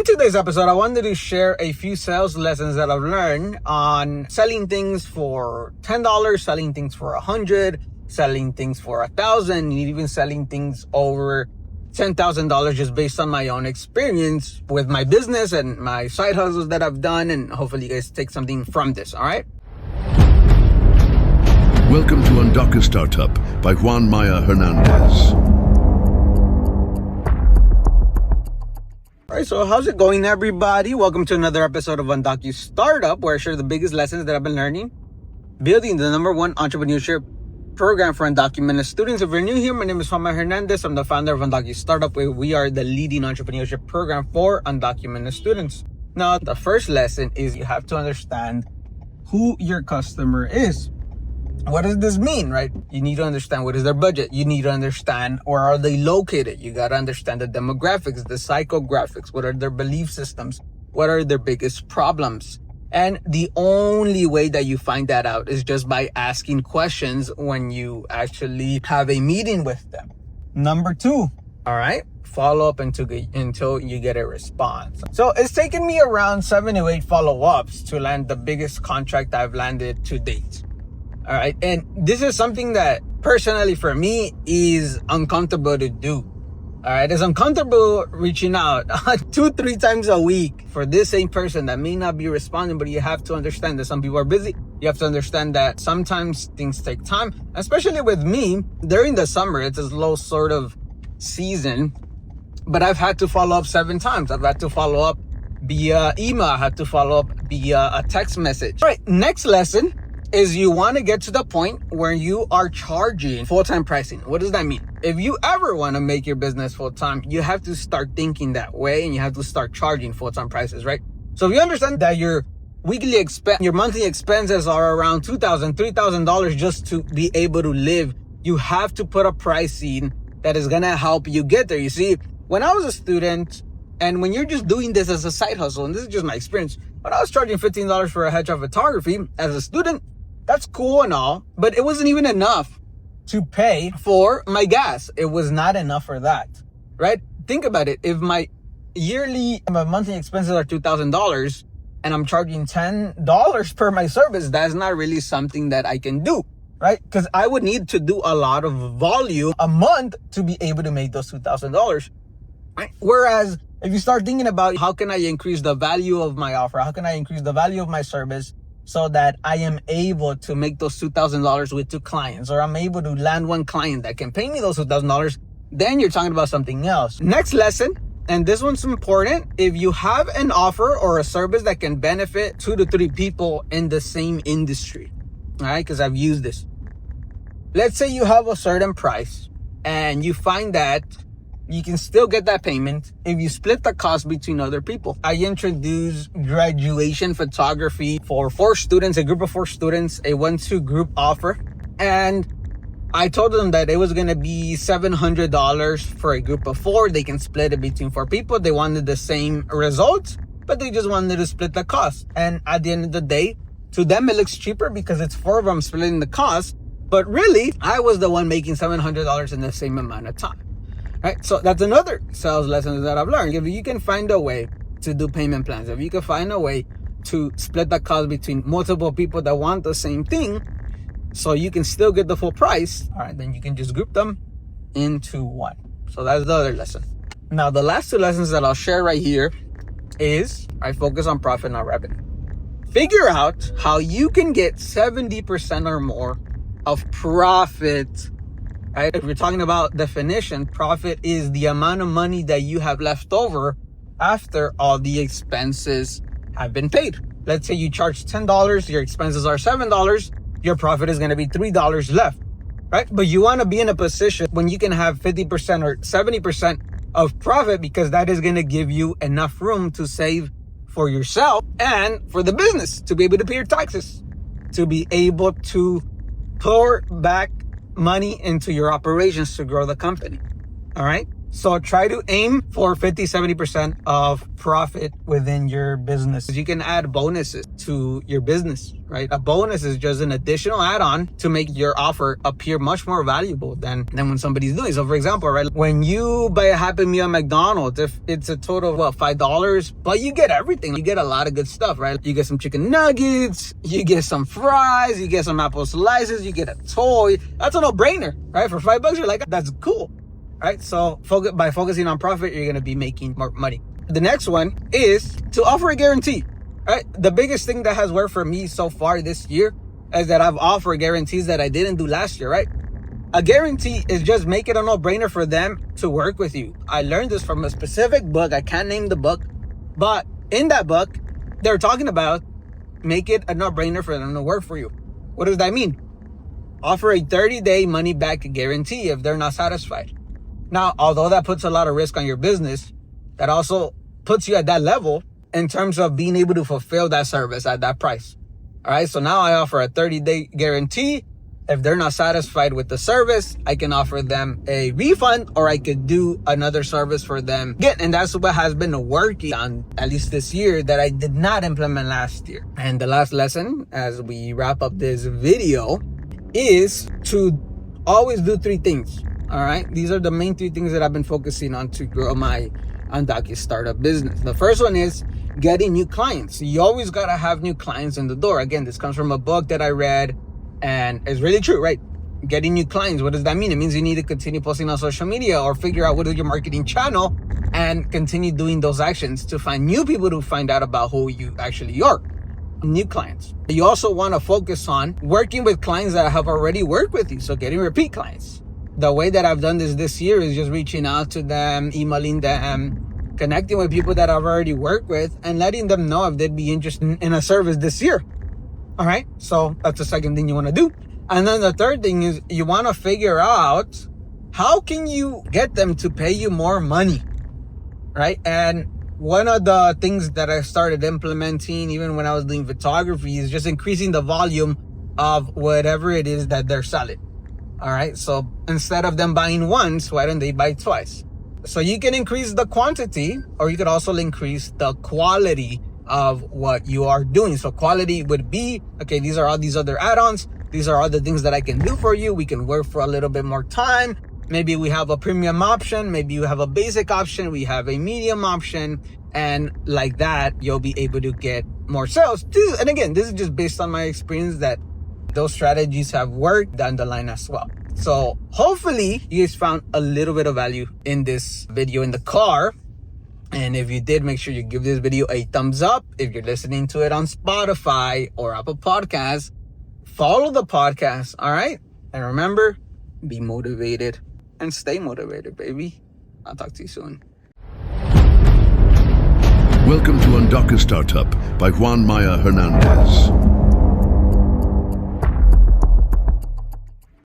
In today's episode, I wanted to share a few sales lessons that I've learned on selling things for $10, selling things for $100, selling things for $1,000, and even selling things over $10,000 just based on my own experience with my business and my side hustles that I've done. And hopefully you guys take something from this. All right. Welcome to UndocuStartup by Juan Maya Hernandez. All right, so how's it going, everybody? Welcome to another episode of UndocuStartup, where I share the biggest lessons that I've been learning, building the #1 entrepreneurship program for undocumented students. If you're new here, my name is Juan Maya Hernandez. I'm the founder of UndocuStartup, where we are the leading entrepreneurship program for undocumented students. Now, the first lesson is you have to understand who your customer is. What does this mean, right? You need to understand what is their budget. You need to understand where are they located. You got to understand the demographics, the psychographics. What are their belief systems? What are their biggest problems? And the only way that you find that out is just by asking questions when you actually have a meeting with them. Number 2, all right, follow up until you get a response. So it's taken me around 7 to 8 follow-ups to land the biggest contract I've landed to date. All right. And this is something that personally for me is uncomfortable to do. All right. It's uncomfortable reaching out 2-3 times a week for this same person that may not be responding, but you have to understand that some people are busy. You have to understand that sometimes things take time, especially with me during the summer. It's a slow sort of season, but I've had to follow up 7 times. I've had to follow up via email. I had to follow up via a text message. All right. Next lesson is you want to get to the point where you are charging full-time pricing. What does that mean? If you ever want to make your business full-time, you have to start thinking that way and you have to start charging full-time prices, right? So if you understand that your monthly expenses are around $2,000, $3,000 just to be able to live, you have to put a pricing that is going to help you get there. You see, when I was a student, and when you're just doing this as a side hustle, and this is just my experience, when I was charging $15 for a headshot photography as a student, that's cool and all, but it wasn't even enough to pay for my gas. It was not enough for that, right? Think about it. If my monthly expenses are $2,000 and I'm charging $10 per my service, that's not really something that I can do, right? Because I would need to do a lot of volume a month to be able to make those $2,000, right? Whereas if you start thinking about how can I increase the value of my offer? How can I increase the value of my service so that I am able to make those $2,000 with 2 clients, or I'm able to land 1 client that can pay me those $2,000, then you're talking about something else. Next lesson, and this one's important. If you have an offer or a service that can benefit 2 to 3 people in the same industry, all right, because I've used this. Let's say you have a certain price and you find that you can still get that payment if you split the cost between other people. I introduced graduation photography for 4 students, a group of 4 students, a 1-2 group offer. And I told them that it was going to be $700 for a group of 4. They can split it between 4 people. They wanted the same results, but they just wanted to split the cost. And at the end of the day, to them, it looks cheaper because it's 4 of them splitting the cost. But really, I was the one making $700 in the same amount of time. Right, so that's another sales lesson that I've learned. If you can find a way to do payment plans, if you can find a way to split the cost between multiple people that want the same thing, so you can still get the full price, all right, then you can just group them into one. So that's the other lesson. Now, the last 2 lessons that I'll share right here is I focus on profit, not revenue. Figure out how you can get 70% or more of profit. Right? If we're talking about definition, profit is the amount of money that you have left over after all the expenses have been paid. Let's say you charge $10, your expenses are $7, your profit is going to be $3 left, right? But you want to be in a position when you can have 50% or 70% of profit, because that is going to give you enough room to save for yourself and for the business, to be able to pay your taxes, to be able to pour back money into your operations to grow the company. All right. So try to aim for 50-70% of profit within your business. You can add bonuses to your business, right? A bonus is just an additional add-on to make your offer appear much more valuable than when somebody's doing. So for example, right, when you buy a Happy Meal at McDonald's, if it's a total of $5, but you get everything. You get a lot of good stuff, right? You get some chicken nuggets, you get some fries, you get some apple slices, you get a toy. That's a no-brainer, right? For $5, you're like, that's cool. Right, so by focusing on profit, you're gonna be making more money. The next one is to offer a guarantee. Right, the biggest thing that has worked for me so far this year is that I've offered guarantees that I didn't do last year. Right, a guarantee is just make it a no-brainer for them to work with you. I learned this from a specific book. I can't name the book, but in that book, they're talking about make it a no-brainer for them to work for you. What does that mean? Offer a 30-day money-back guarantee if they're not satisfied. Now, although that puts a lot of risk on your business, that also puts you at that level in terms of being able to fulfill that service at that price. All right. So now I offer a 30-day guarantee. If they're not satisfied with the service, I can offer them a refund, or I could do another service for them again. And that's what has been working on, at least this year, that I did not implement last year. And the last lesson as we wrap up this video is to always do 3 things. All right. These are the main 3 things that I've been focusing on to grow my UndocuStartup business. The first one is getting new clients. You always got to have new clients in the door. Again, this comes from a book that I read, and it's really true, right? Getting new clients. What does that mean? It means you need to continue posting on social media or figure out what is your marketing channel and continue doing those actions to find new people to find out about who you actually are. New clients. You also want to focus on working with clients that have already worked with you. So getting repeat clients. The way that I've done this year is just reaching out to them, emailing them, connecting with people that I've already worked with, and letting them know if they'd be interested in a service this year. All right. So that's the second thing you want to do. And then the third thing is you want to figure out how can you get them to pay you more money, right? And one of the things that I started implementing even when I was doing photography is just increasing the volume of whatever it is that they're selling. All right. So instead of them buying once, why don't they buy twice? So you can increase the quantity, or you could also increase the quality of what you are doing. So quality would be, okay, these are all these other add-ons. These are all the things that I can do for you. We can work for a little bit more time. Maybe we have a premium option. Maybe you have a basic option. We have a medium option. And like that, you'll be able to get more sales. And again, this is just based on my experience that those strategies have worked down the line as well. So hopefully you guys found a little bit of value in this video in the car. And if you did, make sure you give this video a thumbs up. If you're listening to it on Spotify or Apple Podcasts, follow the podcast. All right. And remember, be motivated and stay motivated, baby. I'll talk to you soon. Welcome to UndocuStartup by Juan Maya Hernandez.